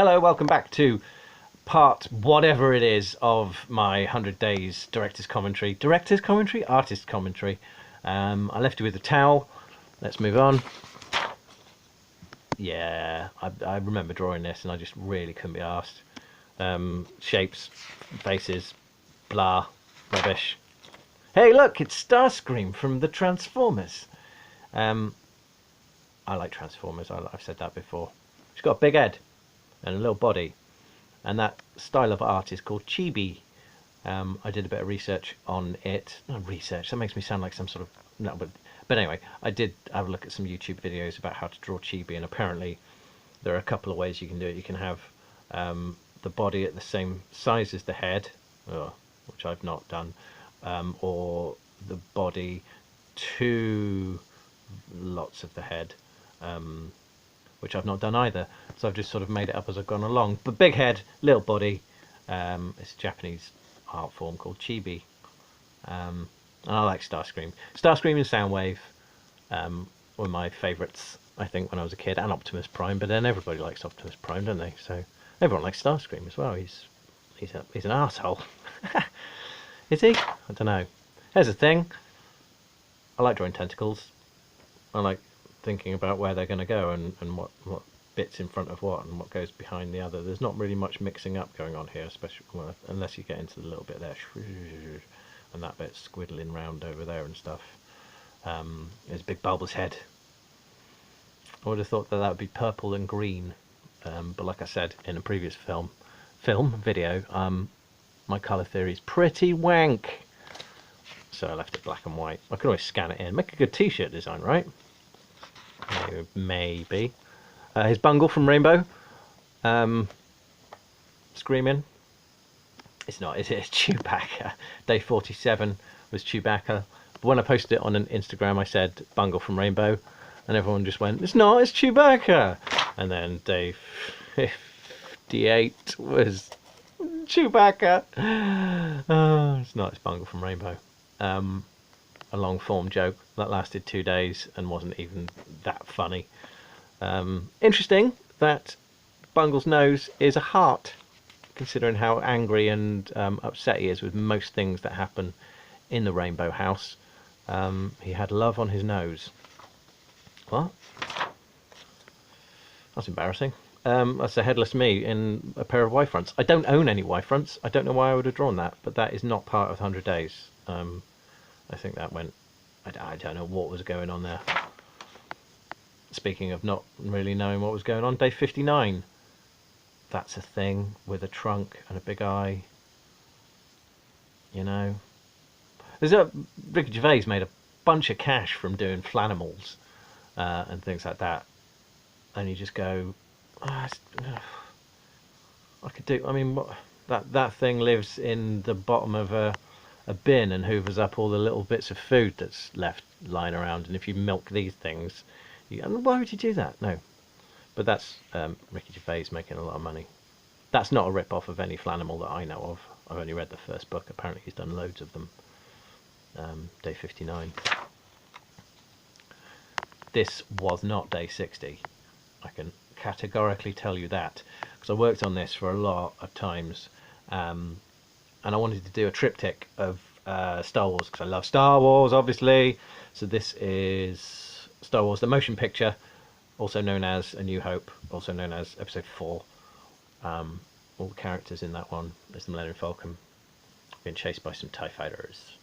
Hello, welcome back to part whatever it is of my 100 Days Director's Commentary. Director's Commentary? Artist Commentary. I left you with a towel. Let's move on. Yeah, I remember drawing this and I just really couldn't be asked. Shapes, faces, blah, rubbish. Hey, look, it's Starscream from the Transformers. I like Transformers, I've said that before. She's got a big head and a little body, and that style of art is called chibi. I did a bit of research on it. Not research, that makes me sound like some sort of... No, but anyway, I did have a look at some YouTube videos about how to draw chibi, and apparently there are a couple of ways you can do it. You can have the body at the same size as the head, which I've not done, or the body to lots of the head, which I've not done either. So I've just sort of made it up as I've gone along. But big head, little body. It's a Japanese art form called chibi. And I like Starscream. Starscream and Soundwave were my favourites, I think, when I was a kid, and Optimus Prime. But then everybody likes Optimus Prime, don't they? So everyone likes Starscream as well. He's an arsehole. Is he? I don't know. Here's the thing. I like drawing tentacles. I like thinking about where they're going to go and what bits in front of what and what goes behind the other. There's not really much mixing up going on here, especially unless you get into the little bit there and that bit squiddling round over there and stuff. There's a big bulbous head. I would have thought that would be purple and green, but like I said in a previous video, my colour theory is pretty wank, so I left it black and white. I could always scan it in, make a good t-shirt design, right? Maybe. Here's Bungle from Rainbow, screaming. It's not, is it? It's Chewbacca. Day 47 was Chewbacca. But when I posted it on an Instagram, I said Bungle from Rainbow, and everyone just went, "It's not, it's Chewbacca." And then day 58 was Chewbacca. Oh, it's not, it's Bungle from Rainbow. A long form joke that lasted 2 days and wasn't even that funny. Interesting that Bungle's nose is a heart, considering how angry and upset he is with most things that happen in the Rainbow House. He had love on his nose. What? That's embarrassing. That's a headless me in a pair of Y-fronts. I don't own any Y-fronts. I don't know why I would have drawn that, but that is not part of 100 Days. I think that went... I don't know what was going on there. Speaking of not really knowing what was going on, day 59. That's a thing with a trunk and a big eye. You know. Ricky Gervais made a bunch of cash from doing Flanimals and things like that. And you just go, I could do... I mean, that thing lives in the bottom of a bin and hoovers up all the little bits of food that's left lying around, and if you milk these things, why would you do that? No, but that's Ricky Gervais making a lot of money. That's not a rip-off of any Flanimal that I know of. I've only read the first book. Apparently he's done loads of them. Day 59. This was not day 60. I can categorically tell you that, because I worked on this for a lot of times, and I wanted to do a triptych of Star Wars, because I love Star Wars, obviously. So this is Star Wars, the motion picture, also known as A New Hope, also known as Episode 4. All the characters in that one. There's the Millennium Falcon being chased by some TIE fighters,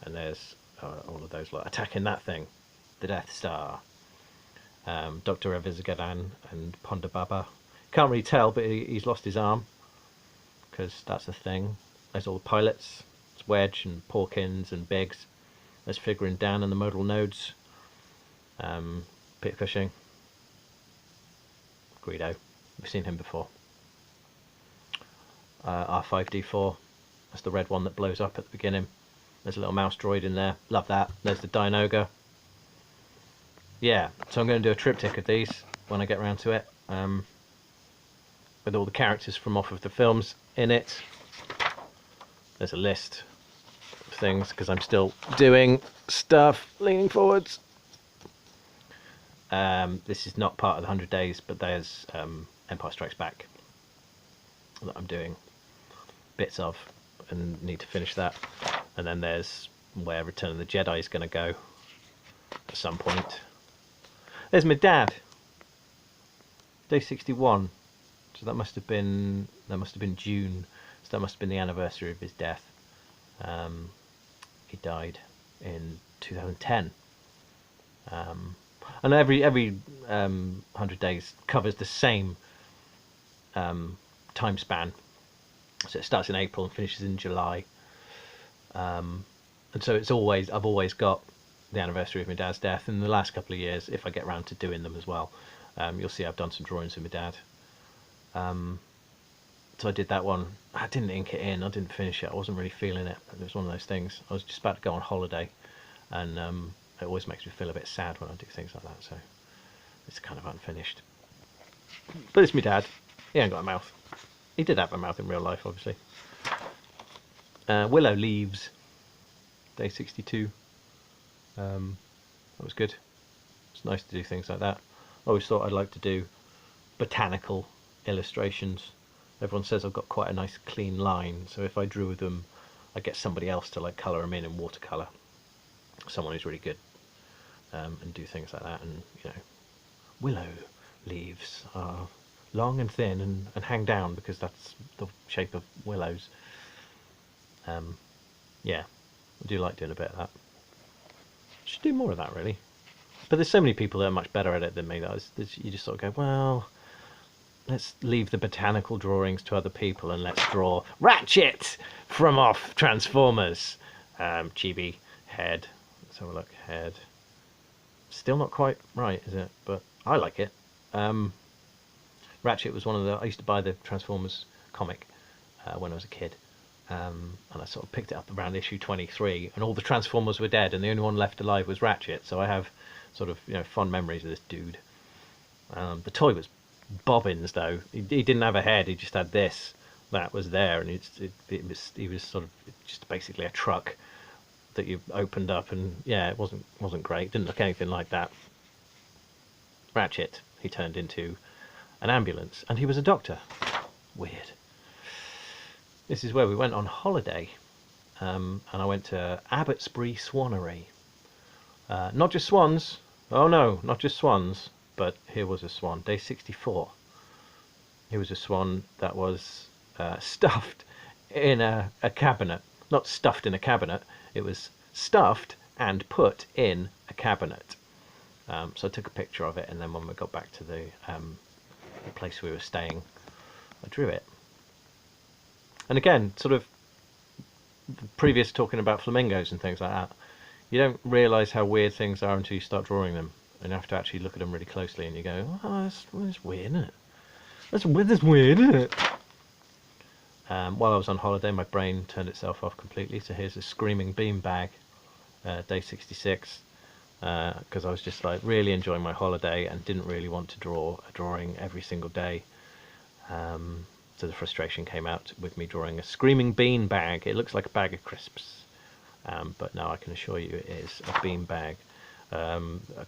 and there's all of those lot attacking that thing, the Death Star. Dr. Revizagan and Ponda Baba. Can't really tell, but he's lost his arm, because that's the thing. There's all the pilots. It's Wedge and Porkins and Biggs. There's Figuring Dan and the modal nodes. Peter Cushing. Greedo. We've seen him before. R5D4. That's the red one that blows up at the beginning. There's a little mouse droid in there. Love that. There's the Dianoga. Yeah, so I'm going to do a triptych of these when I get around to it. With all the characters from off of the films in it. There's a list of things, because I'm still doing stuff, leaning forwards. This is not part of the 100 Days, but there's Empire Strikes Back. that I'm doing bits of and need to finish that. And then there's where Return of the Jedi is going to go at some point. There's my dad. Day 61. So that must have been June. So that must have been the anniversary of his death. He died in 2010. And every 100 days covers the same time span. So it starts in April and finishes in July. And so it's always, I've always got the anniversary of my dad's death. In the last couple of years, if I get around to doing them as well, you'll see I've done some drawings with my dad. So I did that one. I didn't ink it in. I didn't finish it. I wasn't really feeling it. It was one of those things. I was just about to go on holiday, and it always makes me feel a bit sad when I do things like that. So it's kind of unfinished. But it's my dad. He ain't got a mouth. He did have a mouth in real life, obviously. Willow Leaves, day 62. That was good. It's nice to do things like that. I always thought I'd like to do botanical illustrations. Everyone says I've got quite a nice clean line, so if I drew them, I get somebody else to like colour them in watercolour. Someone who's really good, and do things like that. And you know, willow leaves are long and thin and hang down because that's the shape of willows. Yeah, I do like doing a bit of that. Should do more of that really. But there's so many people that are much better at it than me that you just sort of go, well, let's leave the botanical drawings to other people and let's draw Ratchet from off Transformers. Chibi head. Let's have a look. Head. Still not quite right, is it? But I like it. Ratchet was one of the... I used to buy the Transformers comic when I was a kid. And I sort of picked it up around issue 23, and all the Transformers were dead, and the only one left alive was Ratchet. So I have sort of, you know, fond memories of this dude. The toy was bobbins, though. He didn't have a head. He just had this. That was there, and he was sort of just basically a truck that you opened up, and yeah, it wasn't great. Didn't look anything like that. Ratchet, he turned into an ambulance, and he was a doctor. Weird. This is where we went on holiday, and I went to Abbotsbury Swanery. Not just swans. Oh no, not just swans. But here was a swan. Day 64. Here was a swan that was stuffed in a cabinet. Not stuffed in a cabinet. It was stuffed and put in a cabinet. So I took a picture of it, and then when we got back to the place we were staying, I drew it. And again, sort of previous talking about flamingos and things like that, you don't realise how weird things are until you start drawing them, and you have to actually look at them really closely, and you go, oh, that's weird, isn't it? That's weird, isn't it? While I was on holiday, my brain turned itself off completely, so here's a Screaming Beanbag, day 66, because I was just like really enjoying my holiday and didn't really want to draw a drawing every single day. So the frustration came out with me drawing a Screaming Bean Bag. It looks like a bag of crisps, but no, I can assure you it is a bean bag.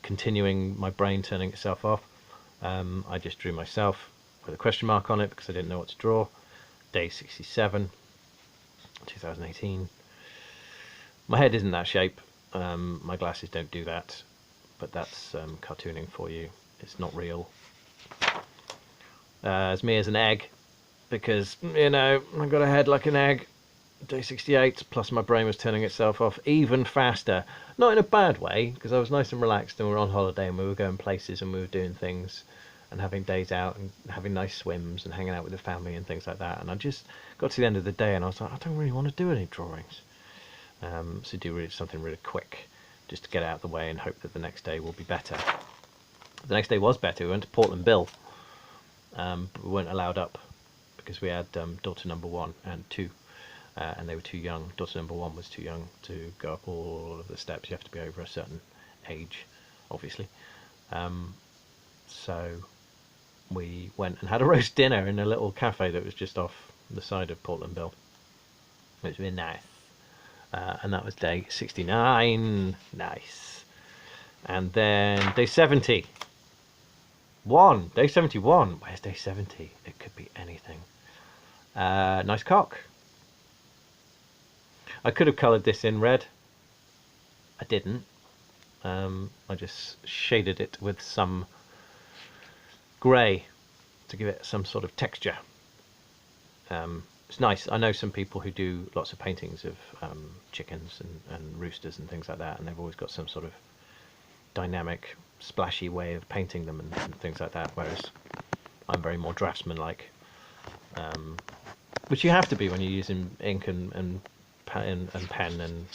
Continuing my brain turning itself off, I just drew myself with a question mark on it because I didn't know what to draw. Day 67, 2018. My head isn't that shape. My glasses don't do that, but that's cartooning for you. It's not real. As me as an egg, because, you know, I got a head like an egg. Day 68, plus my brain was turning itself off even faster. Not in a bad way, because I was nice and relaxed and we were on holiday and we were going places and we were doing things and having days out and having nice swims and hanging out with the family and things like that. And I just got to the end of the day and I was like, I don't really want to do any drawings. So do something really quick, just to get out of the way and hope that the next day will be better. The next day was better. We went to Portland Bill, but we weren't allowed up because we had daughter number 1 and 2, and they were too young. Daughter number 1 was too young to go up all of the steps. You have to be over a certain age, obviously. So we went and had a roast dinner in a little cafe that was just off the side of Portland Bill. It was really nice. And that was day 69. Nice. And then day 70. Day 71. Where's day 70? It could be anything. Nice cock. I could have coloured this in red. I didn't. I just shaded it with some grey to give it some sort of texture. It's nice. I know some people who do lots of paintings of chickens and roosters and things like that, and they've always got some sort of dynamic, splashy way of painting them and things like that, whereas I'm very more draftsman-like, which you have to be when you're using ink and pen and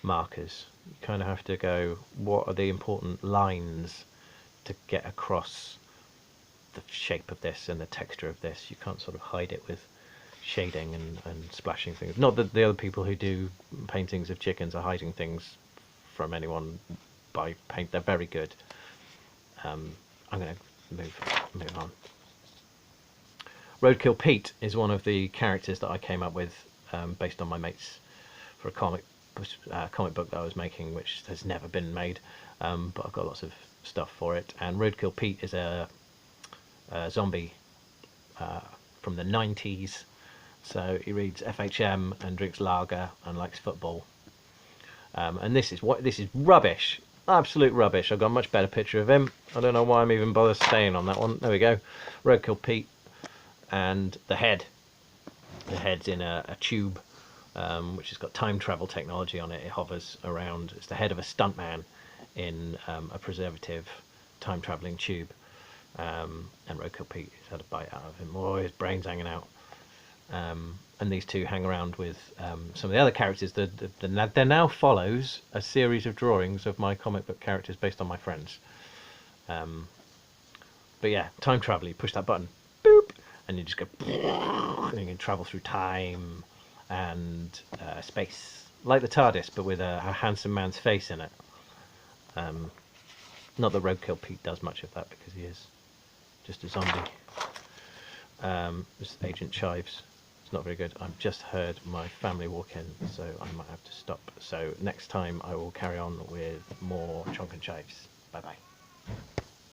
markers. You kind of have to go, what are the important lines to get across the shape of this and the texture of this? You can't sort of hide it with shading and splashing things. Not that the other people who do paintings of chickens are hiding things from anyone by paint. They're very good. I'm going to move on. Roadkill Pete is one of the characters that I came up with based on my mates for a comic book that I was making, which has never been made, but I've got lots of stuff for it. And Roadkill Pete is a zombie from the 90s. So he reads FHM and drinks lager and likes football. And this is rubbish, absolute rubbish. I've got a much better picture of him. I don't know why I'm even bothered staying on that one. There we go, Roadkill Pete, and the head. The head's in a tube, which has got time travel technology on it. It hovers around. It's the head of a stuntman in a preservative time traveling tube. And Roadkill Pete has had a bite out of him. Oh, his brain's hanging out. And these two hang around with some of the other characters. There now follows a series of drawings of my comic book characters based on my friends. But yeah, time travel. You push that button, boop, and you just go, and you can travel through time and space, like the TARDIS, but with a handsome man's face in it. Not that Roadkill Pete does much of that, because he is just a zombie. This is Agent Chives. It's not very good. I've just heard my family walk in, so I might have to stop. So next time I will carry on with more Chonk and Chives. Bye bye.